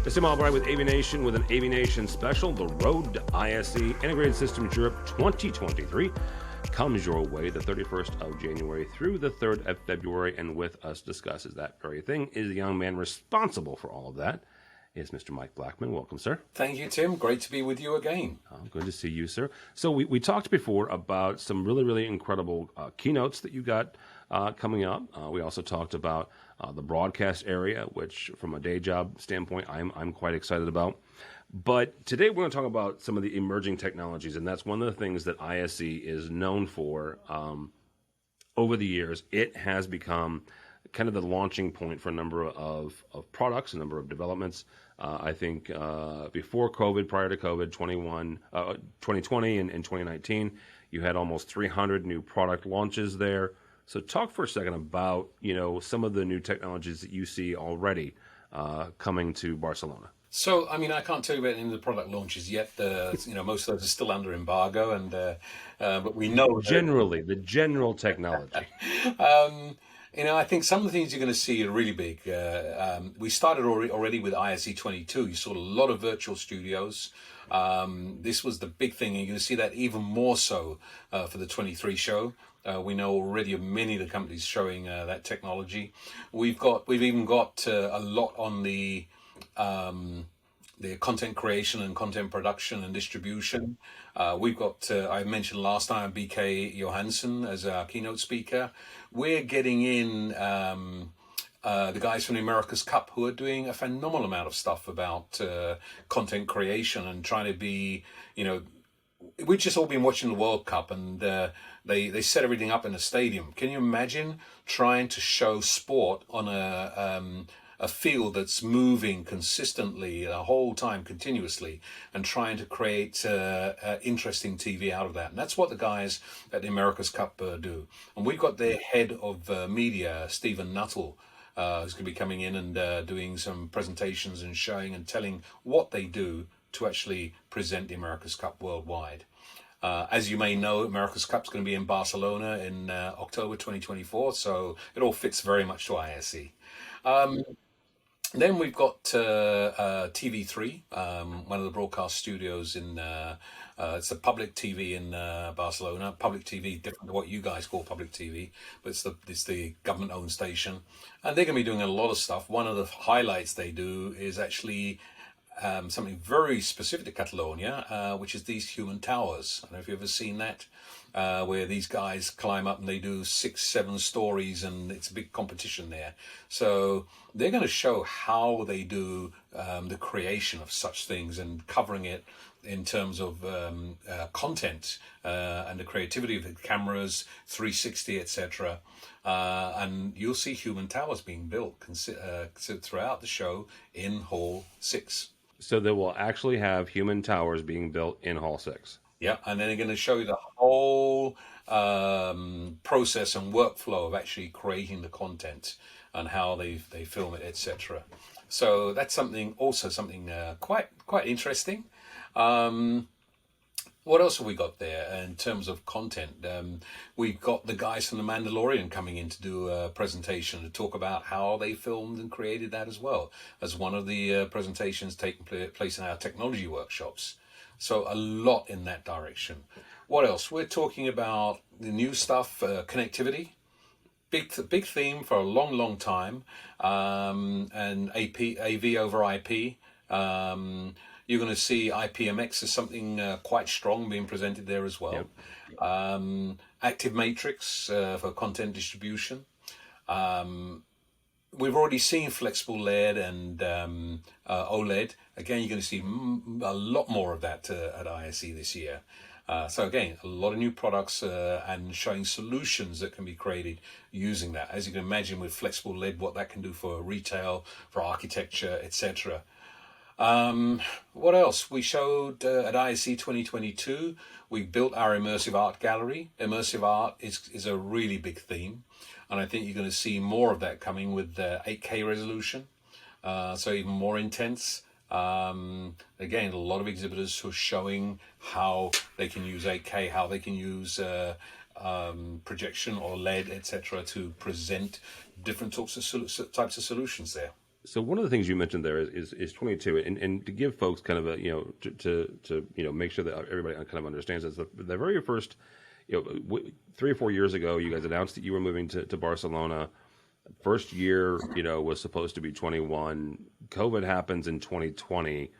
It's Tim Albright with AVNation with an AVNation special. The Road to ISE Integrated Systems Europe 2023 comes your way the 31st of January through the 3rd of February, and with us discusses that very thing is the young man responsible for all of that. Is Mr. Mike Blackman. Welcome, sir. Thank you, Tim. Great to be with you again. Oh, good to see you, sir. So we talked before about some really incredible keynotes that you got coming up. We also talked about the broadcast area, which from a day job standpoint, I'm quite excited about. But today we're going to talk about some of the emerging technologies, and that's one of the things that ISE is known for. Over the years, it has become kind of the launching point for a number of products, a number of developments. I think before COVID, prior to COVID, 2020 and 2019, you had almost 300 new product launches there. So talk for a second about, some of the new technologies that you see already coming to Barcelona. So, I can't tell you about any of the product launches yet. Most of those are still under embargo, and but we know generally the general technology. I think some of the things you're going to see are really big. We started already with ISE 22. You saw a lot of virtual studios. This was the big thing, and you're going to see that even more so for the 23 show. We know already of many of the companies showing that technology. We've even got a lot on the content creation and content production and distribution. We've got, I mentioned last time, BK Johansson as our keynote speaker. We're getting in the guys from the America's Cup who are doing a phenomenal amount of stuff about content creation and trying to be, we've just all been watching the World Cup, and they set everything up in a stadium. Can you imagine trying to show sport on a field that's moving consistently the whole time, continuously, and trying to create interesting TV out of that? And that's what the guys at the America's Cup do. And we've got their head of media, Stephen Nuttall, who's going to be coming in and doing some presentations and showing and telling what they do to actually present the America's Cup worldwide. As you may know, America's Cup is going to be in Barcelona in October 2024, so it all fits very much to ISE. Then we've got TV3, one of the broadcast studios in, it's a public TV in Barcelona. Public TV, different to what you guys call public TV, but it's the government-owned station. And they're going to be doing a lot of stuff. One of the highlights they do is actually something very specific to Catalonia, which is these human towers. I don't know if you've ever seen that, where these guys climb up and they do 6-7 stories, and it's a big competition there. So they're going to show how they do the creation of such things and covering it in terms of content and the creativity of the cameras, 360, etc. And you'll see human towers being built throughout the show in Hall 6. So they will actually have human towers being built in Hall 6. Yeah, and then they're going to show you the whole process and workflow of actually creating the content and how they film it, etc. So that's something quite interesting. What else have we got there in terms of content? We've got the guys from The Mandalorian coming in to do a presentation to talk about how they filmed and created that as well as one of the presentations taking place in our technology workshops. So a lot in that direction. What else? We're talking about the new stuff, connectivity. Big theme for a long time, and AV over IP. You're going to see IPMX as something quite strong being presented there as well. Yep. Active Matrix for content distribution. We've already seen flexible LED and OLED. Again, you're going to see a lot more of that at ISE this year. So again, a lot of new products and showing solutions that can be created using that. As you can imagine with flexible LED, what that can do for retail, for architecture, etc. What else? We showed at ISE 2022, we built our immersive art gallery. Immersive art is a really big theme. And I think you're going to see more of that coming with 8K resolution. So even more intense. Again, a lot of exhibitors who are showing how they can use 8K, how they can use projection or LED, etc., to present different types of solutions there. So one of the things you mentioned there is 22, and to give folks kind of a to make sure that everybody kind of understands this. The very first 3 or 4 years ago, you guys announced that you were moving to Barcelona. First year was supposed to be 21. COVID happens in 2020.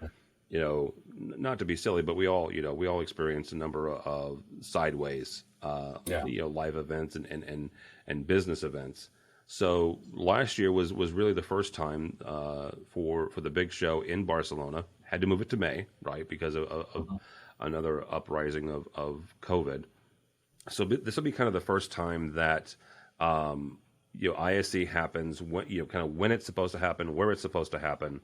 Not to be silly, but we all experienced a number of sideways Yeah. live events and business events. So last year was really the first time for the big show in Barcelona. Had to move it to May, right, because of another uprising of COVID. So this will be kind of the first time that ISE happens when kind of when it's supposed to happen, where it's supposed to happen.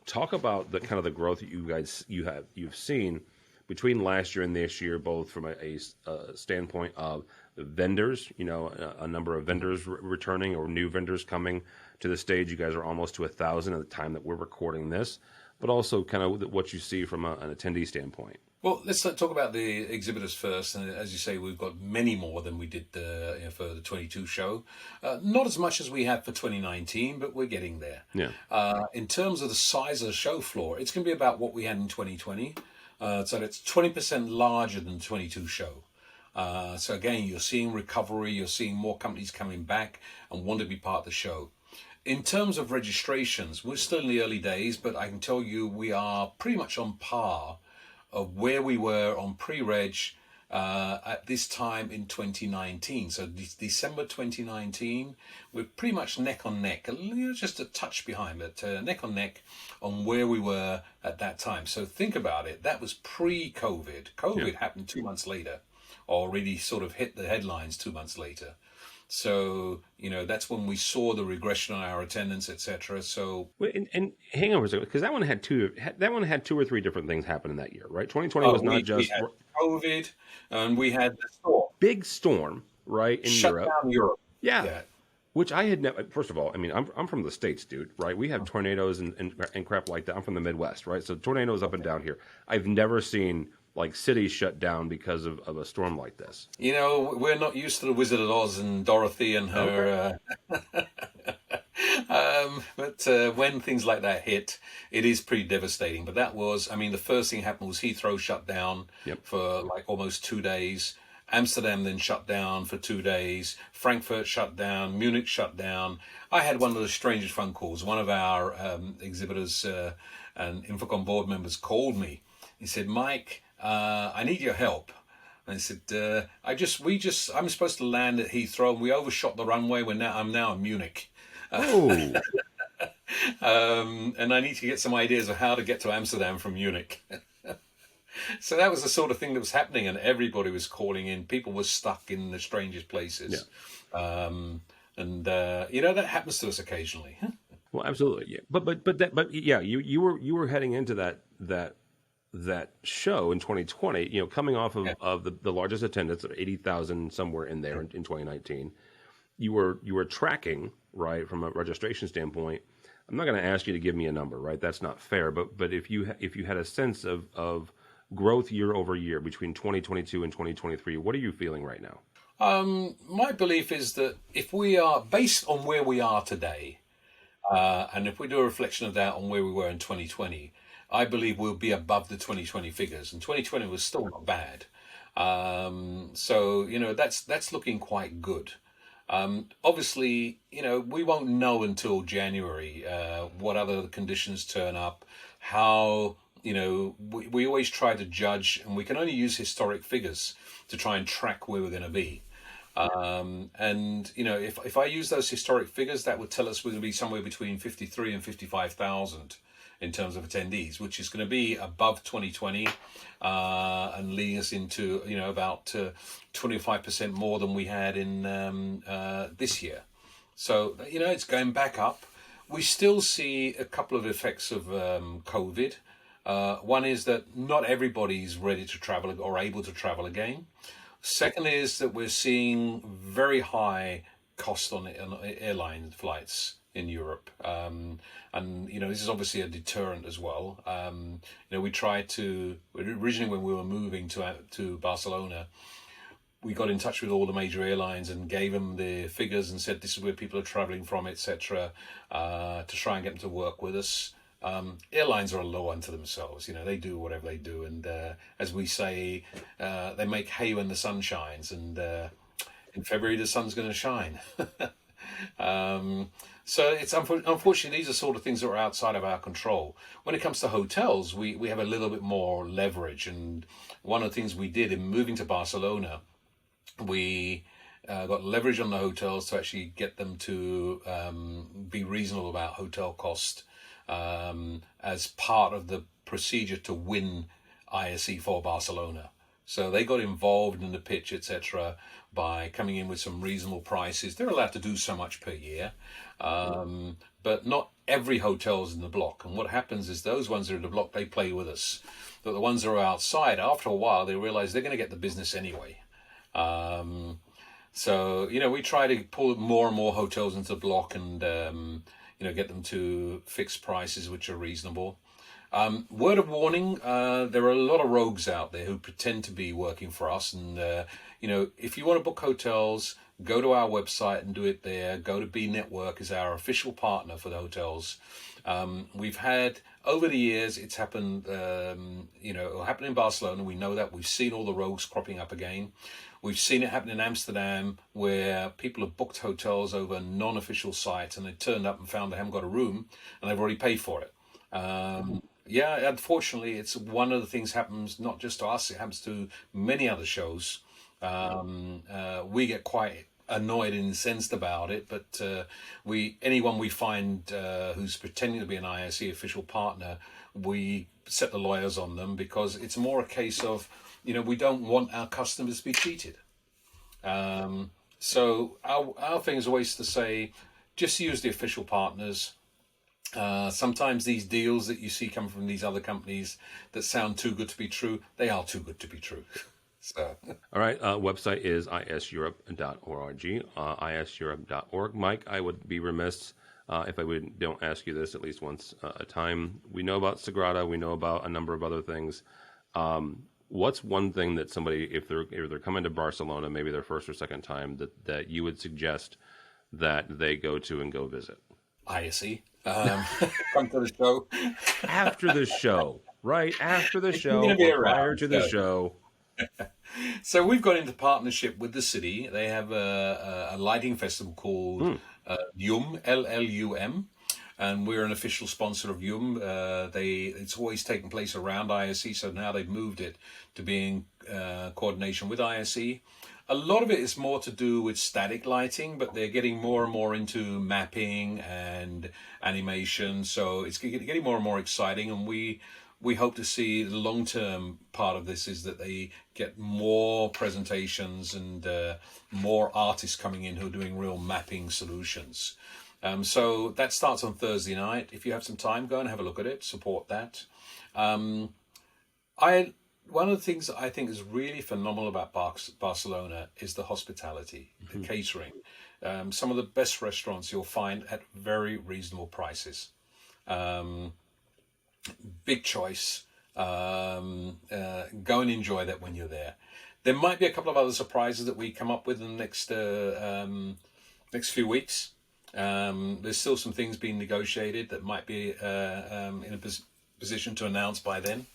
Talk about the kind of the growth that you've seen between last year and this year, both from a standpoint of the vendors, a number of vendors returning or new vendors coming to the stage. You guys are almost to 1,000 at the time that we're recording this, but also kind of what you see from an attendee standpoint. Well, let's talk about the exhibitors first. And as you say, we've got many more than we did for the 22 show. Not as much as we had for 2019, but we're getting there. Yeah. In terms of the size of the show floor, it's going to be about what we had in 2020. So it's 20% larger than the 22 show. So again, you're seeing recovery, you're seeing more companies coming back and want to be part of the show. In terms of registrations, we're still in the early days, but I can tell you we are pretty much on par of where we were on pre-reg at this time in 2019. So December 2019, we're pretty much neck on neck, just a touch behind, but neck on neck on where we were at that time. So think about it. That was pre-COVID. COVID happened 2 months later, or really sort of hit the headlines 2 months later. So, that's when we saw the regression on our attendance, etc. So, Wait, and hang on for a second, because that one had two or three different things happen in that year, right? 2020 was not we just had COVID, and we had the storm. big storm, right, in Shut Europe. down Europe. Yeah. Yeah. Which I had never. First of all, I mean, I'm from the States, dude. Right? We have tornadoes and crap like that. I'm from the Midwest, right? So tornadoes up and down here. I've never seen like cities shut down because of a storm like this. We're not used to the Wizard of Oz and Dorothy and her. But when things like that hit, it is pretty devastating. But that was, the first thing happened was Heathrow shut down for like almost 2 days. Amsterdam then shut down for 2 days. Frankfurt shut down. Munich shut down. I had one of the strangest phone calls. One of our exhibitors and Infocom board members called me. He said, "Mike, I need your help." And I said, I'm supposed to land at Heathrow, and we overshot the runway. I'm now in Munich. Oh, And I need to get some ideas of how to get to Amsterdam from Munich. So that was the sort of thing that was happening, and everybody was calling in. People were stuck in the strangest places. That happens to us occasionally. well, absolutely. Yeah, but yeah, you were heading into that show in 2020. Coming off of the largest attendance of 80,000 somewhere in there in 2019. You were tracking, right, from a registration standpoint. I'm not going to ask you to give me a number, right? That's not fair. But if you had a sense of growth year over year between 2022 and 2023, what are you feeling right now? My belief is that if we are based on where we are today, and if we do a reflection of that on where we were in 2020, I believe we'll be above the 2020 figures. And 2020 was still not bad. So that's looking quite good. Obviously, we won't know until January what other conditions turn up, how, we always try to judge, and we can only use historic figures to try and track where we're going to be. If I use those historic figures, that would tell us we're going to be somewhere between 53 and 55,000 in terms of attendees, which is going to be above 2020 and leading us into about 25% more than we had in this year. So it's going back up. We still see a couple of effects of COVID. One is that not everybody's ready to travel or able to travel again. Second is that we're seeing very high cost on airline flights in Europe. This is obviously a deterrent as well. We tried to, originally when we were moving to Barcelona, we got in touch with all the major airlines and gave them the figures and said this is where people are traveling from, etc., to try and get them to work with us. Airlines are a law unto themselves. They do whatever they do, and as we say, they make hay when the sun shines, and in February the sun's going to shine. So it's unfortunately these are sort of things that are outside of our control. When it comes to hotels, we have a little bit more leverage, and one of the things we did in moving to Barcelona, we got leverage on the hotels to actually get them to be reasonable about hotel cost as part of the procedure to win ISE for Barcelona. So they got involved in the pitch, etc., by coming in with some reasonable prices. They're allowed to do so much per year, but not every hotel's in the block. And what happens is those ones that are in the block, they play with us. But the ones that are outside, after a while, they realize they're going to get the business anyway. So, we try to pull more and more hotels into the block and, get them to fixed prices, which are reasonable. Word of warning, there are a lot of rogues out there who pretend to be working for us. And, if you want to book hotels, go to our website and do it there. Go to B Network as our official partner for the hotels. We've had, over the years, it's happened, it'll happen in Barcelona. We know that. We've seen all the rogues cropping up again. We've seen it happen in Amsterdam, where people have booked hotels over non-official sites and they turned up and found they haven't got a room and they've already paid for it. Yeah, unfortunately, it's one of the things happens not just to us, it happens to many other shows. We get quite annoyed and incensed about it, but anyone we find who's pretending to be an ISE official partner, we set the lawyers on them, because it's more a case of, we don't want our customers to be cheated. So our thing is always to say, just use the official partners. Sometimes these deals that you see come from these other companies that sound too good to be true, they are too good to be true. So. All right. Website is iseurope.org, iseurope.org. Mike, I would be remiss if don't ask you this at least once a time. We know about Sagrada. We know about a number of other things. What's one thing that somebody, if they're coming to Barcelona, maybe their first or second time, that you would suggest that they go to and go visit? ISE. Come to the show. After the show, right? After the show or prior to the show. So we've got into partnership with the city. They have a lighting festival called LUM, LLUM, and we're an official sponsor of LUM. It's always taken place around ISE, so now they've moved it to being coordination with ISE. A lot of it is more to do with static lighting, but they're getting more and more into mapping and animation, so it's getting more and more exciting, and we hope to see the long-term part of this is that they get more presentations and more artists coming in who are doing real mapping solutions. So that starts on Thursday night. If you have some time, go and have a look at it, support that. One of the things that I think is really phenomenal about Barcelona is the hospitality, the catering. Some of the best restaurants you'll find at very reasonable prices. Big choice. Go and enjoy that when you're there. There might be a couple of other surprises that we come up with in the next few weeks. There's still some things being negotiated that might be in a position to announce by then.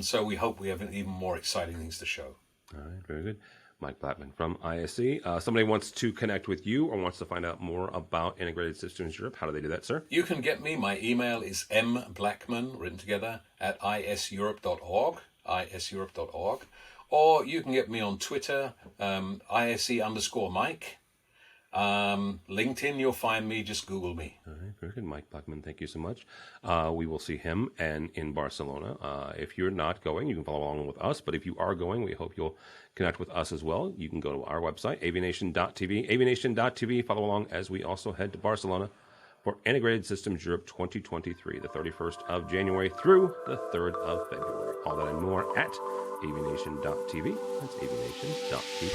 So we hope we have even more exciting things to show. All right, very good. Mike Blackman from ISE. Somebody wants to connect with you or wants to find out more about Integrated Systems Europe. How do they do that, sir? You can get me. My email is mblackman, written together, at iseurope.org, iseurope.org. Or you can get me on Twitter, ISE_Mike. LinkedIn, you'll find me. Just Google me. All right, very good. Mike Blackman, thank you so much. We will see him and in Barcelona. If you're not going, you can follow along with us. But if you are going, we hope you'll connect with us as well. You can go to our website, AVNation.tv, AVNation.tv. Follow along as we also head to Barcelona for Integrated Systems Europe 2023, the 31st of January through the 3rd of February. All that and more at AVNation.tv. That's AVNation.tv.